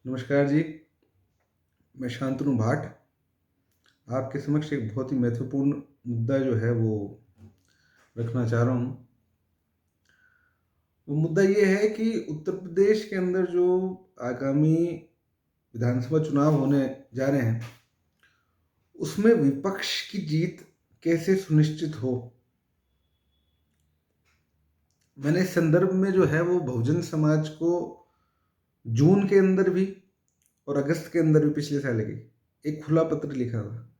नमस्कार जी, मैं शांतनु भाट आपके समक्ष एक बहुत ही महत्वपूर्ण मुद्दा जो है वो रखना चाह रहा हूँ। वो मुद्दा ये है कि उत्तर प्रदेश के अंदर जो आगामी विधानसभा चुनाव होने जा रहे हैं, उसमें विपक्ष की जीत कैसे सुनिश्चित हो। मैंने इस संदर्भ में जो है वो बहुजन समाज को जून के अंदर भी और अगस्त के अंदर भी पिछले साल की एक खुला पत्र लिखा था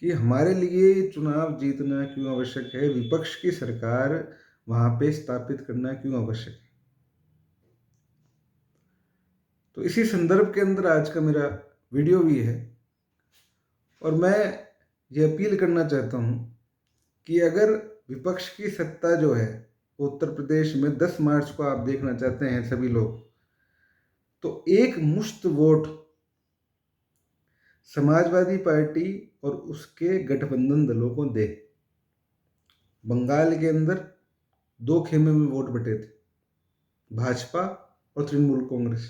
कि हमारे लिए चुनाव जीतना क्यों आवश्यक है, विपक्ष की सरकार वहां पे स्थापित करना क्यों आवश्यक है। तो इसी संदर्भ के अंदर आज का मेरा वीडियो भी है और मैं ये अपील करना चाहता हूं कि अगर विपक्ष की सत्ता जो है वो उत्तर प्रदेश में 10 मार्च को आप देखना चाहते हैं सभी लोग, तो एक मुश्त वोट समाजवादी पार्टी और उसके गठबंधन दलों को दे। बंगाल के अंदर दो खेमे में वोट बटे थे, भाजपा और तृणमूल कांग्रेस,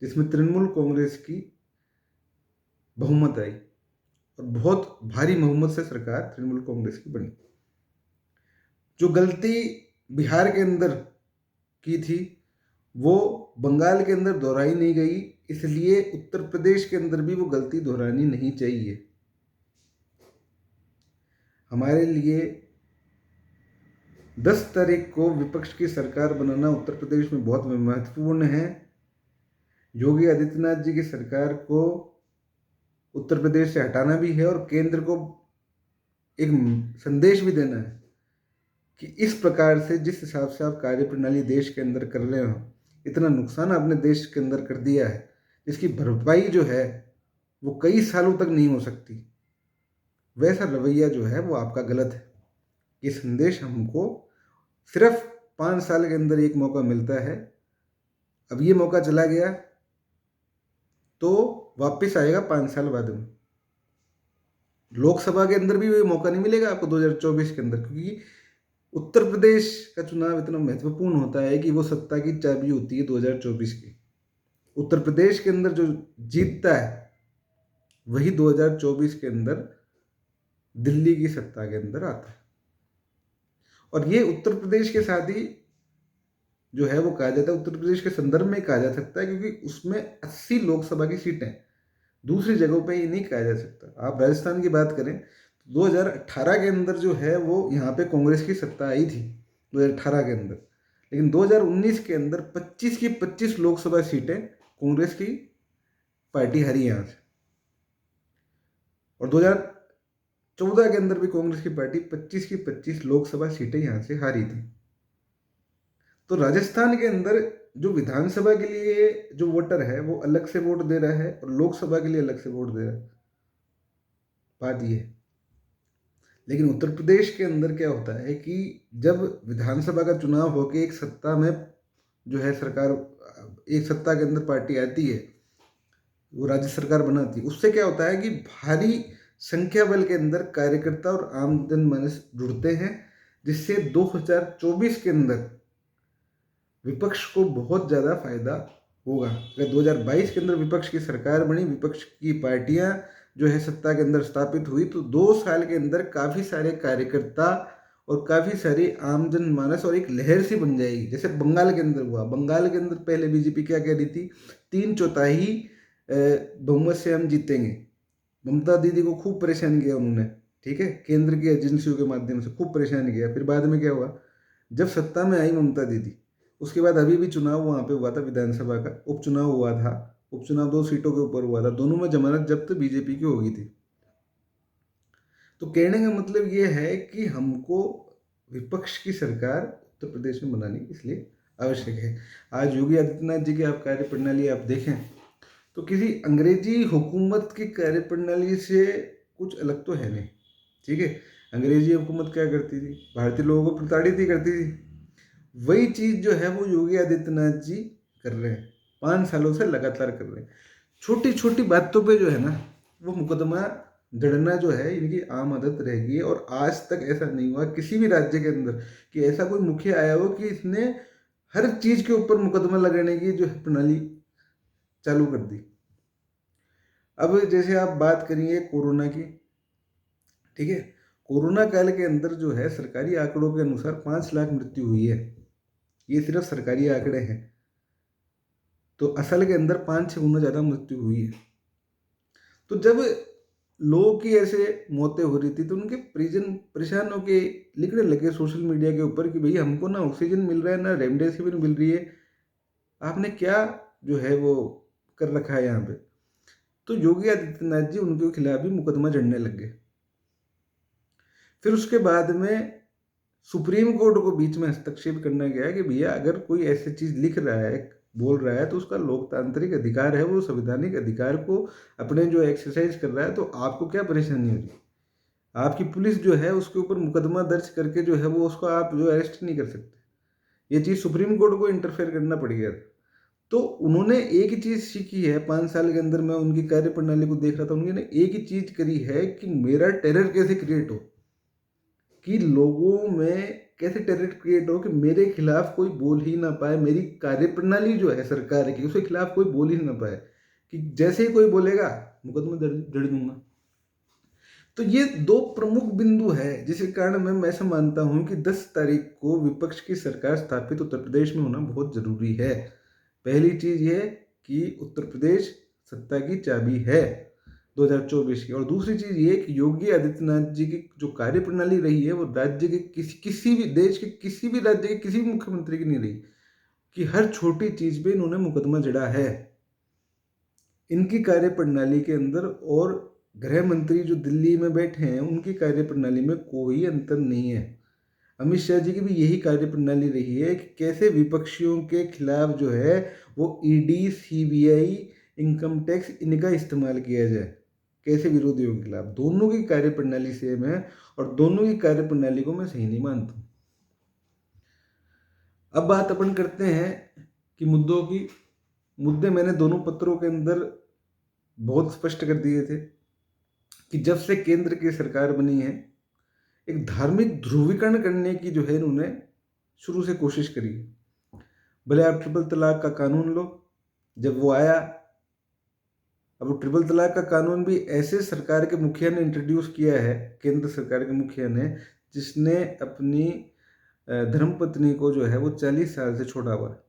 जिसमें तृणमूल कांग्रेस की बहुमत आई और बहुत भारी बहुमत से सरकार तृणमूल कांग्रेस की बनी। जो गलती बिहार के अंदर की थी वो बंगाल के अंदर दोहराई नहीं गई, इसलिए उत्तर प्रदेश के अंदर भी वो गलती दोहरानी नहीं चाहिए। हमारे लिए 10 तारीख को विपक्ष की सरकार बनाना उत्तर प्रदेश में बहुत महत्वपूर्ण है। योगी आदित्यनाथ जी की सरकार को उत्तर प्रदेश से हटाना भी है और केंद्र को एक संदेश भी देना है कि इस प्रकार से जिस हिसाब से आप कार्यप्रणाली देश के अंदर कर रहे हो, इतना नुकसान आपने देश के अंदर कर दिया है, इसकी भरपाई जो है वो कई सालों तक नहीं हो सकती। वैसा रवैया जो है वो आपका गलत है। ये संदेश हमको सिर्फ 5 साल के अंदर एक मौका मिलता है। अब ये मौका चला गया तो वापस आएगा 5 साल बाद में। लोकसभा के अंदर भी ये मौका नहीं मिलेगा आपको 2024 के अंदर, क्योंकि उत्तर प्रदेश का चुनाव इतना महत्वपूर्ण होता है कि वो सत्ता की चाबी होती है 2024 की। उत्तर प्रदेश के अंदर जो जीतता है वही 2024 के अंदर दिल्ली की सत्ता के अंदर आता है। और ये उत्तर प्रदेश के साथ ही जो है वो कहा जाता है, उत्तर प्रदेश के संदर्भ में कहा जा सकता है, क्योंकि उसमें 80 लोकसभा की सीटें, दूसरी जगहों पे ये नहीं कहा जा सकता। आप राजस्थान की बात करें तो 2018 के अंदर जो है वो यहाँ पे कांग्रेस की सत्ता आई थी 2018 के अंदर, लेकिन 2019 के अंदर 25 की 25 लोकसभा सीटें कांग्रेस की पार्टी हारी यहाँ से, और 2014 के अंदर भी कांग्रेस की पार्टी 25 की 25 लोकसभा सीटें यहाँ से हारी थी। तो राजस्थान के अंदर जो विधानसभा के लिए जो वोटर है वो अलग से वोट दे रहा है और लोकसभा के लिए अलग से वोट दे रहा है, बात ये है। लेकिन उत्तर प्रदेश के अंदर क्या होता है कि जब विधानसभा का चुनाव होके एक सत्ता में जो है सरकार, एक सत्ता के अंदर पार्टी आती है, वो राज्य सरकार बनाती है, उससे क्या होता है कि भारी संख्या बल के अंदर कार्यकर्ता और आम जनमानस जुड़ते हैं, जिससे 2024 के अंदर विपक्ष को बहुत ज़्यादा फायदा होगा। अगर 2022 के अंदर विपक्ष की सरकार बनी, विपक्ष की पार्टियां जो है सत्ता के अंदर स्थापित हुई, तो 2 साल के अंदर काफ़ी सारे कार्यकर्ता और काफ़ी सारी आम जनमानस और एक लहर सी बन जाएगी। जैसे बंगाल के अंदर हुआ, बंगाल के अंदर पहले बीजेपी क्या कह रही थी, 3/4 बहुमत से हम जीतेंगे। ममता दीदी को खूब परेशान किया उन्होंने, ठीक है, केंद्र की एजेंसियों के माध्यम से खूब परेशान किया। फिर बाद में क्या हुआ, जब सत्ता में आई ममता दीदी, उसके बाद अभी भी चुनाव वहाँ पे हुआ था, विधानसभा का उपचुनाव हुआ था, उपचुनाव 2 सीटों के ऊपर हुआ था, दोनों में जमानत जब्त बीजेपी की हो गई थी। तो कहने का मतलब ये है कि हमको विपक्ष की सरकार उत्तर प्रदेश में बनानी इसलिए आवश्यक है। आज योगी आदित्यनाथ जी की आप कार्यप्रणाली आप देखें तो किसी अंग्रेजी हुकूमत की कार्यप्रणाली से कुछ अलग तो है नहीं, ठीक है। अंग्रेजी हुकूमत क्या करती थी, भारतीय लोगों को प्रताड़ित ही करती थी। वही चीज़ जो है वो योगी आदित्यनाथ जी कर रहे हैं, 5 सालों से लगातार कर रहे हैं। छोटी छोटी बातों पे जो है ना वो मुकदमा जड़ना जो है इनकी आम आदत रह गई है, और आज तक ऐसा नहीं हुआ किसी भी राज्य के अंदर कि ऐसा कोई मुखिया आया हो कि इसने हर चीज़ के ऊपर मुकदमा लगाने की जो है प्रणाली चालू कर दी। अब जैसे आप बात करिए कोरोना की, ठीक है, कोरोना काल के अंदर जो है सरकारी आंकड़ों के अनुसार 5 लाख मृत्यु हुई है। ये सिर्फ सरकारी आंकड़े हैं, तो असल के अंदर 5-6 गुना ज़्यादा मृत्यु हुई है। तो जब लोगों की ऐसे मौतें हो रही थी तो उनके परिजन परेशान होके लिखने लगे सोशल मीडिया के ऊपर कि भाई हमको ना ऑक्सीजन मिल रहा है ना रेमडेसिविर मिल रही है, आपने क्या जो है वो कर रखा है यहाँ पे। तो योगी आदित्यनाथ जी उनके खिलाफ भी मुकदमा चढ़ने लग गए। फिर उसके बाद में सुप्रीम कोर्ट को बीच में हस्तक्षेप करना गया कि भैया अगर कोई ऐसी चीज लिख रहा है बोल रहा है तो उसका लोकतांत्रिक अधिकार है, वो संवैधानिक अधिकार को अपने जो एक्सरसाइज कर रहा है, तो आपको क्या परेशानी हो रही है। आपकी पुलिस जो है उसके ऊपर मुकदमा दर्ज करके जो है वो उसको आप जो अरेस्ट नहीं कर सकते। ये चीज़ सुप्रीम कोर्ट को इंटरफेयर करना पड़ गया था। तो उन्होंने एक ही चीज़ सीखी है 5 साल के अंदर, मैं उनकी कार्यप्रणाली को देख रहा था, उन्होंने एक ही चीज़ करी है कि मेरा टेरर कैसे क्रिएट हो, कि लोगों में कैसे टेरर क्रिएट हो कि मेरे खिलाफ कोई बोल ही ना पाए, मेरी कार्यप्रणाली जो है सरकार की उसके खिलाफ कोई बोल ही ना पाए, कि जैसे ही कोई बोलेगा मुकदमा जड़ दूंगा। तो ये दो प्रमुख बिंदु है जिसके कारण मैं ऐसा मानता हूं कि 10 तारीख को विपक्ष की सरकार स्थापित उत्तर प्रदेश में होना बहुत जरूरी है। पहली चीज ये कि उत्तर प्रदेश सत्ता की चाबी है 2024 की, और दूसरी चीज ये कि योगी आदित्यनाथ जी की जो कार्यप्रणाली रही है वो राज्य के किसी भी देश के किसी भी राज्य के किसी भी मुख्यमंत्री की नहीं रही, कि हर छोटी चीज पे इन्होंने मुकदमा जड़ा है इनकी कार्यप्रणाली के अंदर। और गृह मंत्री जो दिल्ली में बैठे हैं उनकी कार्यप्रणाली में कोई अंतर नहीं है। अमित शाह जी की भी यही कार्यप्रणाली रही है कि कैसे विपक्षियों के खिलाफ जो है वो ईडी, सीबीआई, इनकम टैक्स इनका इस्तेमाल किया जाए, कैसे विरोधियों के खिलाफ। दोनों की कार्यप्रणाली सेम है और दोनों की कार्यप्रणाली को मैं सही नहीं मानता। अब बात अपन करते हैं कि मुद्दों की। मुद्दे मैंने दोनों पत्रों के अंदर बहुत स्पष्ट कर दिए थे कि जब से केंद्र की सरकार बनी है एक धार्मिक ध्रुवीकरण करने की जो है इन्होंने शुरू से कोशिश करी। भले आप ट्रिपल तलाक का कानून लो, जब वो आया, अब वो ट्रिपल तलाक का कानून भी ऐसे सरकार के मुखिया ने इंट्रोड्यूस किया है, केंद्र सरकार के मुखिया ने, जिसने अपनी धर्मपत्नी को जो है वो 40 साल से छोड़ा हुआ है।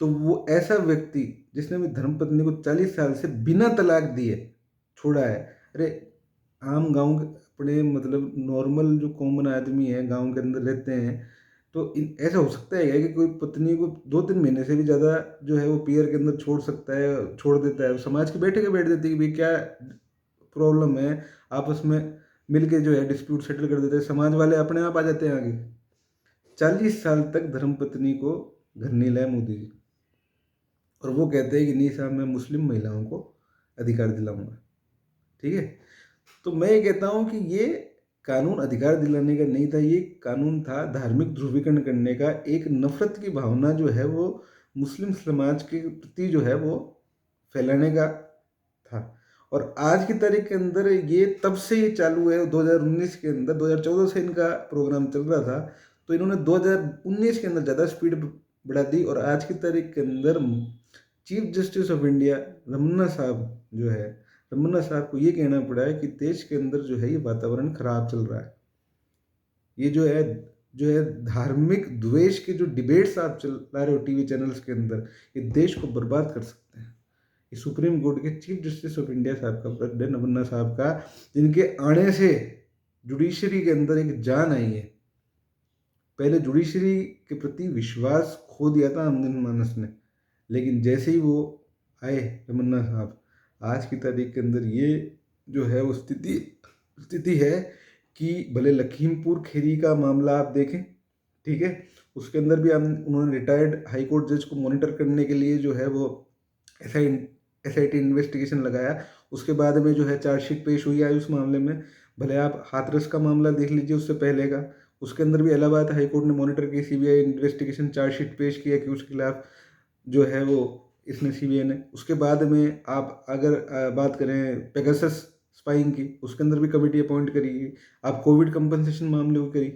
तो वो ऐसा व्यक्ति जिसने अपनी धर्मपत्नी को 40 साल से बिना तलाक दिए छोड़ा है। अरे आम गांव अपने मतलब नॉर्मल जो कॉमन आदमी है गांव के अंदर रहते हैं, तो ऐसा हो सकता है क्या कि कोई पत्नी को 2-3 महीने से भी ज़्यादा जो है वो पीयर के अंदर छोड़ सकता है, छोड़ देता है, समाज के बैठ देती है कि भाई क्या प्रॉब्लम है, आपस में मिल के जो है डिस्प्यूट सेटल कर देते हैं, समाज वाले अपने आप आ जाते हैं आगे। 40 साल तक धर्मपत्नी को घर नहीं लाए मोदी जी, और वो कहते हैं कि नहीं साहब मैं मुस्लिम महिलाओं को अधिकार दिलाऊंगा। ठीक है, तो मैं ये कहता हूँ कि ये कानून अधिकार दिलाने का नहीं था, ये कानून था धार्मिक ध्रुवीकरण करने का, एक नफरत की भावना जो है वो मुस्लिम समाज के प्रति जो है वो फैलाने का था। और आज की तारीख के अंदर ये तब से ये चालू है 2019 के अंदर, 2014 से इनका प्रोग्राम चल रहा था, तो इन्होंने 2019 के अंदर ज़्यादा स्पीड बढ़ा दी, और आज की तारीख के अंदर chief justice of India Ramana साहब जो है, रमन्ना साहब को ये कहना पड़ा है कि देश के अंदर जो है ये वातावरण खराब चल रहा है। ये जो है धार्मिक द्वेष के जो डिबेट्स आप चला रहे हो टीवी चैनल्स के अंदर, ये देश को बर्बाद कर सकते हैं। ये सुप्रीम कोर्ट के चीफ जस्टिस ऑफ इंडिया साहब का बर्थडे, रमन्ना साहब का, जिनके आने से जुडिशरी के अंदर एक जान आई है। पहले जुडिशरी के प्रति विश्वास खो दिया था आम जनमानस ने, लेकिन जैसे ही वो आए रमन्ना साहब, आज की तारीख के अंदर ये जो है वो स्थिति है कि भले लखीमपुर खीरी का मामला आप देखें, ठीक है, उसके अंदर भी हम उन्होंने रिटायर्ड हाई कोर्ट जज को मॉनिटर करने के लिए जो है वो एसआईटी इन्वेस्टिगेशन लगाया। उसके बाद में जो है चार्जशीट पेश हुई है उस मामले में। भले आप हाथरस का मामला देख लीजिए उससे पहले का, उसके अंदर भी इलाहाबाद हाई कोर्ट ने मॉनिटर की, सीबीआई इन्वेस्टिगेशन चार्जशीट पेश किया कि उसके खिलाफ जो है वो इसने सीबीआई ने। उसके बाद में आप अगर बात करें पेगासस स्पाइंग की, उसके अंदर भी कमेटी अपॉइंट करी। आप कोविड कंपनसेशन मामले को करी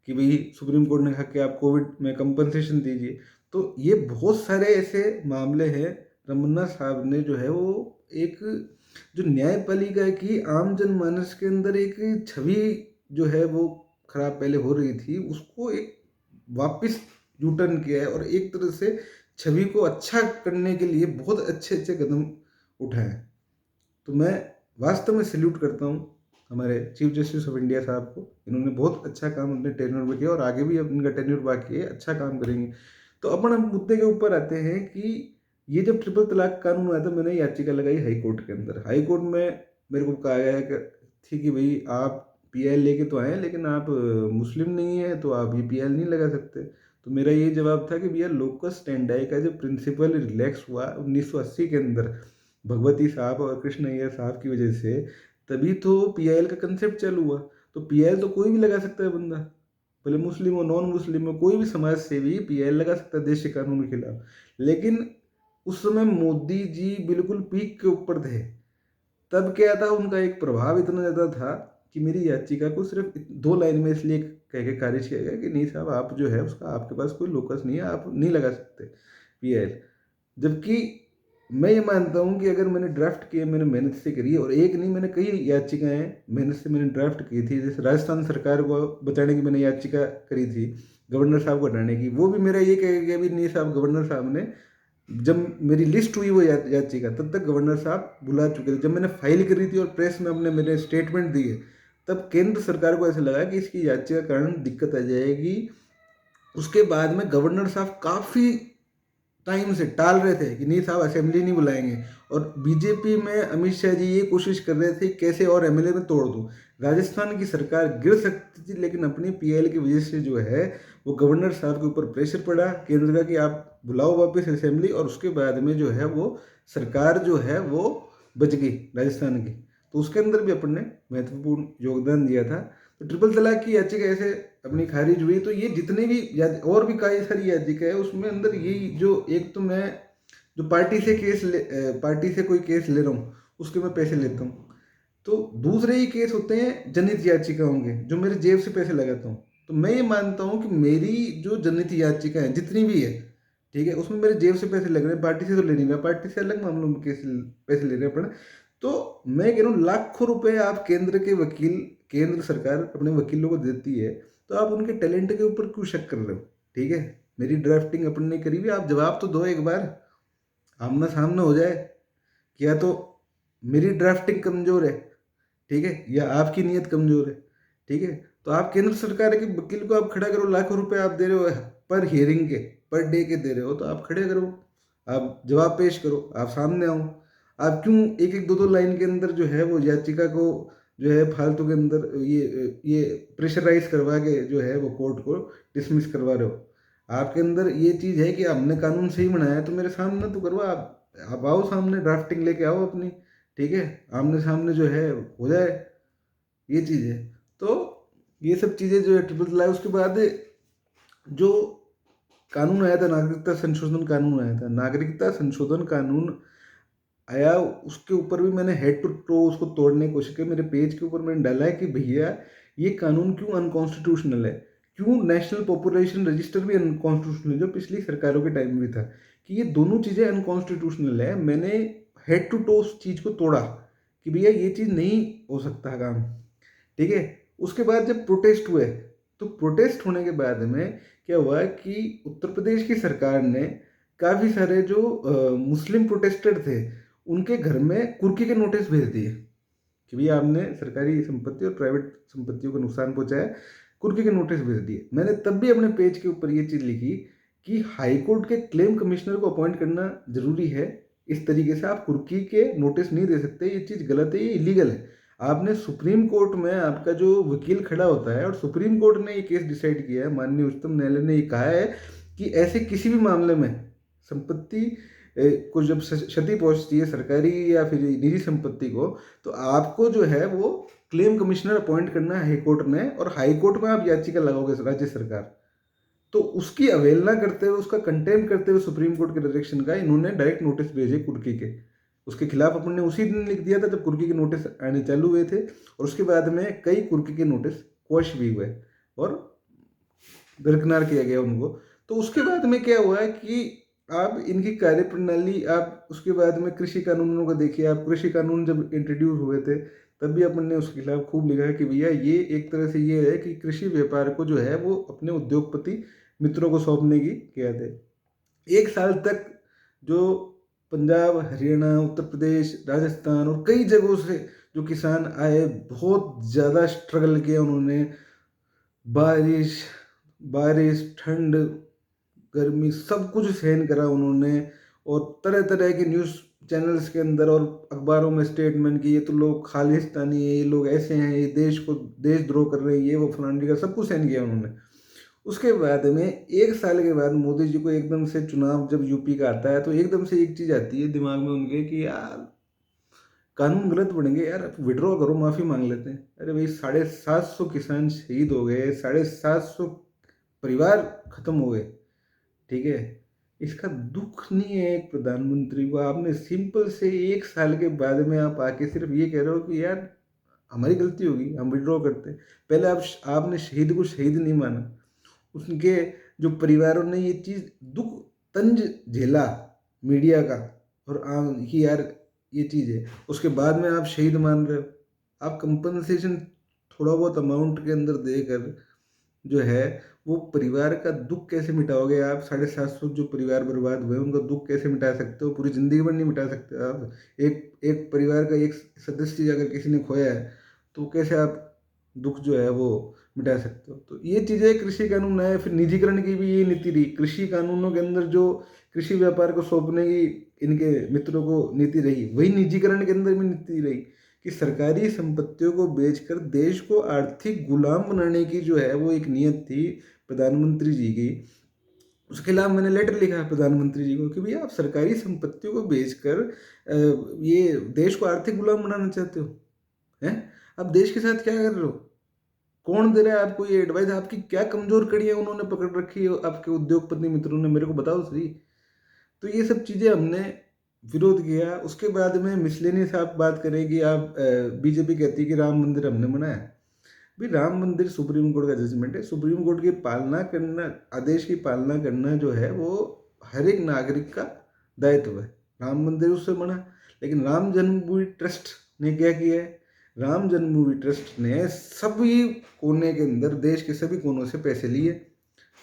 कि भाई सुप्रीम कोर्ट ने कहा कि आप कोविड में कंपनसेशन दीजिए। तो ये बहुत सारे ऐसे मामले हैं। रमन्ना साहब ने जो है वो एक जो न्यायपालिका की आम जनमानस के अंदर एक छवि जो है वो खराब पहले हो रही थी, उसको एक वापस यू टर्न किया है और एक तरह से छवि को अच्छा करने के लिए बहुत अच्छे अच्छे कदम उठाए। तो मैं वास्तव में सैल्यूट करता हूँ हमारे चीफ जस्टिस ऑफ इंडिया साहब को। इन्होंने बहुत अच्छा काम अपने टेन्योर में किया और आगे भी अब इनका टेन्योर बाकी है, अच्छा काम करेंगे। तो अपन हम मुद्दे के ऊपर आते हैं कि ये जब ट्रिपल तलाक कानून आया था, मैंने याचिका लगाई हाई कोर्ट के अंदर। हाई कोर्ट में मेरे को कहा गया है थी कि भाई आप पीएल लेके तो आए लेकिन आप मुस्लिम नहीं है तो आप ये पीएल नहीं लगा सकते। तो मेरा ये जवाब था कि भैया लोकस स्टैंडाई का जो प्रिंसिपल रिलैक्स हुआ 1980 के अंदर भगवती साहब और कृष्ण अय्यर साहब की वजह से, तभी तो पीआईएल का कंसेप्ट चालू हुआ। तो पीआईएल तो कोई भी लगा सकता है बंदा, भले मुस्लिम हो नॉन मुस्लिम हो, कोई भी समाज से भी पीआईएल लगा सकता है देश के कानून के खिलाफ। लेकिन उस समय मोदी जी बिल्कुल पीक के ऊपर थे। तब क्या था, उनका एक प्रभाव इतना ज़्यादा था कि मेरी याचिका को सिर्फ 2 लाइन में इसलिए कह के खारिज किया गया कि नहीं साहब आप जो है उसका आपके पास कोई लोकस नहीं है, आप नहीं लगा सकते पीआईएल। जबकि मैं ये मानता हूँ कि अगर मैंने ड्राफ्ट किए, मैंने मेहनत से करी है और एक नहीं मैंने कई याचिकाएं मेहनत से मैंने ड्राफ्ट की थी। जैसे राजस्थान सरकार को बचाने की मैंने याचिका करी थी, गवर्नर साहब को हटाने की, वो भी मेरा ये कह गया भी नहीं साहब, गवर्नर साहब ने जब मेरी लिस्ट हुई वो याचिका तब तक गवर्नर साहब बुला चुके थे। जब मैंने फाइल करी थी और प्रेस में अपने मेरे स्टेटमेंट दिए, तब केंद्र सरकार को ऐसा लगा कि इसकी याचिका कारण दिक्कत आ जाएगी। उसके बाद में गवर्नर साहब काफ़ी टाइम से टाल रहे थे कि नहीं साहब असेंबली नहीं बुलाएंगे, और बीजेपी में अमित शाह जी ये कोशिश कर रहे थे कैसे और एमएलए में तोड़ दूं। राजस्थान की सरकार गिर सकती थी लेकिन अपनी पीएल की वजह से जो है वो गवर्नर साहब के ऊपर प्रेशर पड़ा केंद्र का कि आप बुलाओ वापस असेंबली, और उसके बाद में जो है वो सरकार जो है वो बच गई राजस्थान की। तो उसके अंदर भी अपन ने महत्वपूर्ण योगदान दिया था। तो ट्रिपल तलाक की याचिका ऐसे अपनी खारिज हुई। तो ये जितने भी और भी कई सारी याचिका है उसमें अंदर यही जो एक तो मैं जो पार्टी से कोई केस ले रहा हूँ उसके मैं पैसे लेता हूँ। तो दूसरे ही केस होते हैं जनहित याचिका होंगे जो मेरे जेब से पैसे लगाता हूँ। तो मैं ये मानता हूँ कि मेरी जो जनहित याचिका है जितनी भी है, ठीक है, उसमें मेरे जेब से पैसे लग रहे हैं, पार्टी से तो ले नहीं रहा, पार्टी से अलग मामलों में केस पैसे ले रहे हैं अपन। तो मैं कह रहा हूँ लाखों रुपए आप केंद्र सरकार अपने वकीलों को देती है, तो आप उनके टैलेंट के ऊपर क्यों शक कर रहे हो? ठीक है, मेरी ड्राफ्टिंग अपन ने करी हुई, आप जवाब तो दो एक बार, आमना सामना हो जाए। या तो मेरी ड्राफ्टिंग कमजोर है, ठीक है, या आपकी नीयत कमजोर है, ठीक है, तो आप केंद्र सरकार के वकील को आप खड़ा करो। लाखों रुपए आप दे रहे हो पर हियरिंग के, पर डे के दे रहे हो, तो आप खड़े करो, आप जवाब पेश करो, आप सामने आओ। आप क्यों एक एक 2-2 लाइन के अंदर जो है वो याचिका को जो है फालतू के अंदर ये प्रेशराइज करवा के जो है वो कोर्ट को डिसमिस करवा रहे हो? आपके अंदर ये चीज़ है कि हमने कानून सही बनाया है तो मेरे सामने तो करवा, आप आओ सामने, ड्राफ्टिंग लेके आओ अपनी, ठीक है, आमने सामने जो है हो जाए, ये चीज़ है। तो ये सब चीज़ें जो है ट्रिपल तलाक, उसके बाद जो कानून आया था नागरिकता संशोधन कानून आया था, नागरिकता संशोधन कानून आया, उसके ऊपर भी मैंने हेड टू टो उसको तोड़ने की कोशिश की। मेरे पेज के ऊपर मैंने डाला है कि भैया ये कानून क्यों अनकॉन्स्टिट्यूशनल है, क्यों नेशनल पॉपुलेशन रजिस्टर भी अनकॉन्स्टिट्यूशनल है जो पिछली सरकारों के टाइम में भी था, कि ये दोनों चीज़ें अनकॉन्स्टिट्यूशनल है। मैंने हेड टू टो उस चीज़ को तोड़ा कि भैया ये चीज़ नहीं हो सकता काम, ठीक है। उसके बाद जब प्रोटेस्ट हुए, तो प्रोटेस्ट होने के बाद में क्या हुआ कि उत्तर प्रदेश की सरकार ने काफ़ी सारे जो मुस्लिम प्रोटेस्टर थे उनके घर में कुर्की के नोटिस भेज दिए कि भैया आपने सरकारी संपत्ति और प्राइवेट संपत्तियों को नुकसान पहुंचाया, कुर्की के नोटिस भेज दिए। मैंने तब भी अपने पेज के ऊपर ये चीज़ लिखी कि हाई कोर्ट के क्लेम कमिश्नर को अपॉइंट करना जरूरी है। इस तरीके से आप कुर्की के नोटिस नहीं दे सकते, ये चीज़ गलत है, ये इलीगल है। आपने सुप्रीम कोर्ट में आपका जो वकील खड़ा होता है, और सुप्रीम कोर्ट ने ये केस डिसाइड किया है, माननीय उच्चतम न्यायालय ने ये कहा है कि ऐसे किसी भी मामले में संपत्ति को जब क्षति पहुंचती है सरकारी या फिर निजी संपत्ति को, तो आपको जो है वो क्लेम कमिश्नर अपॉइंट करना है हाई कोर्ट ने, और हाई कोर्ट में आप याचिका लगाओगे राज्य सरकार। तो उसकी अवहेलना करते हुए, उसका कंटेम्प्ट करते हुए सुप्रीम कोर्ट के डायरेक्शन का इन्होंने डायरेक्ट नोटिस भेजे कुर्की के। उसके खिलाफ अपन ने उसी दिन लिख दिया था जब कुर्की के नोटिस आने चालू हुए थे, और उसके बाद में कई कुर्की के नोटिस क्वश भी हुए और दरकिनार किया गया उनको। तो उसके बाद में क्या हुआ कि आप इनकी कार्यप्रणाली, आप उसके बाद में कृषि कानूनों को देखिए। आप कृषि कानून जब इंट्रोड्यूस हुए थे तब भी अपन ने उसके खिलाफ खूब लिखा है कि भैया ये एक तरह से ये है कि कृषि व्यापार को जो है वो अपने उद्योगपति मित्रों को सौंपने की किया थे। 1 साल तक जो पंजाब, हरियाणा, उत्तर प्रदेश, राजस्थान और कई जगहों से जो किसान आए, बहुत ज़्यादा स्ट्रगल किया उन्होंने। बारिश बारिश, ठंड, गर्मी, सब कुछ सहन करा उन्होंने। और तरह तरह के न्यूज़ चैनल्स के अंदर और अखबारों में स्टेटमेंट की, ये तो लोग खालिस्तानी है, ये लोग ऐसे हैं, ये देश को देशद्रोह कर रहे हैं, ये वो फलानी का सब कुछ सहन किया उन्होंने। उसके बाद में 1 साल के बाद मोदी जी को एकदम से चुनाव जब यूपी का आता है तो एकदम से एक चीज़ आती है दिमाग में उनके कि यार कानून गलत बनेंगे यार, विड्रॉ करो, माफ़ी मांग लेते हैं। अरे भाई 750 किसान शहीद हो गए, 750 परिवार खत्म हो गए, ठीक है। इसका दुख नहीं है एक प्रधानमंत्री को। आपने सिंपल से 1 साल के बाद में आप आके सिर्फ ये कह रहे हो कि यार हमारी गलती होगी, हम विड्रॉ करते हैं। पहले आपने शहीद को शहीद नहीं माना, उनके जो परिवारों ने ये चीज़ दुख तंज झेला मीडिया का, और कि यार ये चीज़ है, उसके बाद में आप शहीद मान रहे हो। आप कंपनसेशन थोड़ा बहुत अमाउंट के अंदर देकर जो है वो परिवार का दुख कैसे मिटाओगे आप? 750 जो परिवार बर्बाद हुए उनका दुख कैसे मिटा सकते हो? पूरी जिंदगी भर नहीं मिटा सकते आप। एक एक परिवार का एक सदस्य अगर किसी ने खोया है तो कैसे आप दुख जो है वो मिटा सकते हो? तो ये चीज़ें कृषि कानून है। फिर निजीकरण की भी ये नीति रही कृषि कानूनों के अंदर, जो कृषि व्यापार को सौंपने की इनके मित्रों को नीति रही, वही निजीकरण के अंदर भी नीति रही कि सरकारी संपत्तियों को बेचकर देश को आर्थिक गुलाम बनाने की जो है वो एक नीयत थी प्रधानमंत्री जी की। उसके खिलाफ मैंने लेटर लिखा है प्रधानमंत्री जी को कि भैया आप सरकारी संपत्तियों को बेचकर ये देश को आर्थिक गुलाम बनाना चाहते हो, हैं? आप देश के साथ क्या कर रहे हो? कौन दे रहा है आपको ये एडवाइस? आपकी क्या कमजोर कड़ियां उन्होंने पकड़ रखी है आपके उद्योगपति मित्रों ने? मेरे को बताओ सही। तो ये सब चीज़ें हमने विरोध किया। उसके बाद में मिसलेनियस आप बात करें कि आप बीजेपी कहती है कि राम मंदिर हमने बनाया। भाई राम मंदिर सुप्रीम कोर्ट का जजमेंट है। सुप्रीम कोर्ट की पालना करना, आदेश की पालना करना जो है वो हर एक नागरिक का दायित्व है। राम मंदिर उससे बना, लेकिन राम जन्मभूमि ट्रस्ट ने क्या किया है? राम जन्मभूमि ट्रस्ट ने सभी कोने के अंदर, देश के सभी कोनों से पैसे लिए।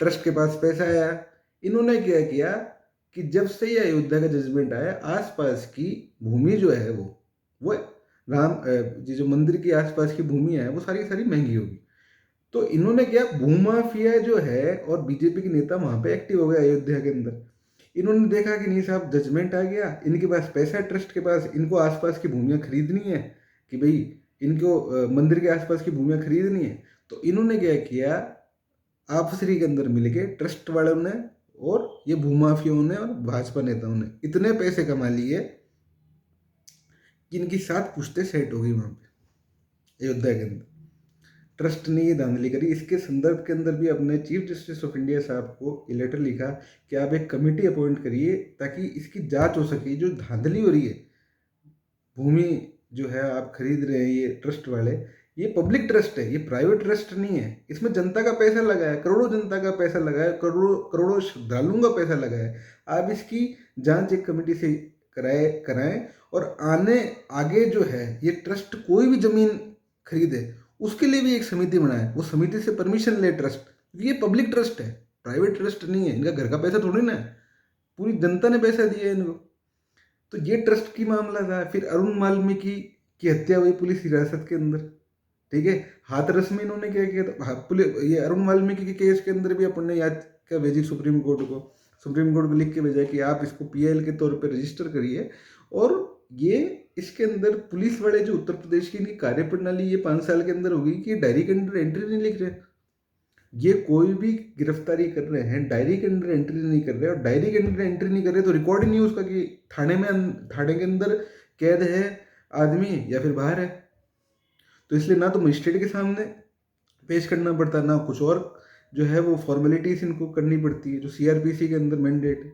ट्रस्ट के पास पैसा आया, इन्होंने क्या किया कि जब से ये अयोध्या का जजमेंट आया, आसपास की भूमि जो है वो ये जो मंदिर के आसपास की भूमि है वो सारी सारी महंगी होगी। तो इन्होंने क्या, भूमाफिया जो है, और बीजेपी के नेता वहां पे एक्टिव हो गए अयोध्या के अंदर। इन्होंने देखा कि नहीं साहब, जजमेंट आ गया, इनके पास पैसा है, ट्रस्ट के पास, इनको आसपास की भूमियां खरीदनी है कि भाई इनको मंदिर के आसपास की भूमियां खरीदनी है। तो इन्होंने क्या किया, आपसरी के अंदर मिलके ट्रस्ट वालों ने और ये भूमाफियाओं ने और भाजपा नेताओं ने इतने पैसे कमा लिए कि इनकी 7 पुश्तें सेट हो गई वहां पे अयोध्या के अंदर। ट्रस्ट ने ये धांधली करी। इसके संदर्भ के अंदर भी अपने चीफ जस्टिस ऑफ इंडिया साहब को ये लेटर लिखा कि आप एक कमेटी अपॉइंट करिए ताकि इसकी जांच हो सके। जो धांधली हो रही है, भूमि जो है आप खरीद रहे हैं ये ट्रस्ट वाले, ये पब्लिक ट्रस्ट है, ये प्राइवेट ट्रस्ट नहीं है। इसमें जनता का पैसा लगा है, करोड़ों जनता का पैसा लगा है, करोड़ों करोड़ों श्रद्धालुओं का पैसा लगा है। आप इसकी जांच एक कमेटी से कराएं और आगे जो है ये ट्रस्ट कोई भी जमीन खरीदे उसके लिए भी एक समिति बनाए, वो समिति से परमिशन ले ट्रस्ट। ये पब्लिक ट्रस्ट है, प्राइवेट ट्रस्ट नहीं है। इनका घर का पैसा थोड़ी ना है, पूरी जनता ने पैसा दिया है इनको। तो ये ट्रस्ट की मामला था। फिर अरुण वाल्मीकि की हत्या हुई पुलिस हिरासत के अंदर, ठीक है। हाथरस में इन्होंने क्या किया था, पुलिस ये अरुण वाल्मीकि के केस के अंदर भी अपन ने याचिका भेजी सुप्रीम कोर्ट को। सुप्रीम कोर्ट को लिख के भेजा कि आप इसको पीआईएल के तौर पर रजिस्टर करिए। और ये इसके अंदर पुलिस वाले जो उत्तर प्रदेश की इनकी कार्यप्रणाली ये 5 साल के अंदर होगी कि डायरी के अंदर एंट्री नहीं लिख रहे। ये कोई भी गिरफ्तारी कर रहे हैं डायरी के अंदर एंट्री नहीं कर रहे, और डायरी के अंदर एंट्री नहीं कर रहे तो रिकॉर्ड ही नहीं उसका कि थाने के अंदर कैद है आदमी या फिर बाहर है। तो इसलिए ना तो मजिस्ट्रेट के सामने पेश करना पड़ता, ना कुछ और जो है वो फॉर्मेलिटीज इनको करनी पड़ती है जो सीआरपीसी के अंदर मैंडेट है।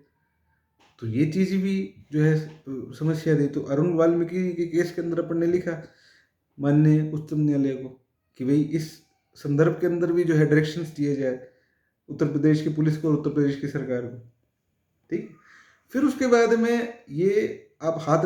तो ये चीज़ भी जो है समस्या दी। तो अरुण वाल्मीकि के केस के अंदर अपन ने लिखा माननीय उच्चतम न्यायालय को कि भाई इस संदर्भ के अंदर भी जो है डायरेक्शंस दिए जाए उत्तर प्रदेश की पुलिस को और उत्तर प्रदेश की सरकार को। ठीक, फिर उसके बाद में ये आप हाथ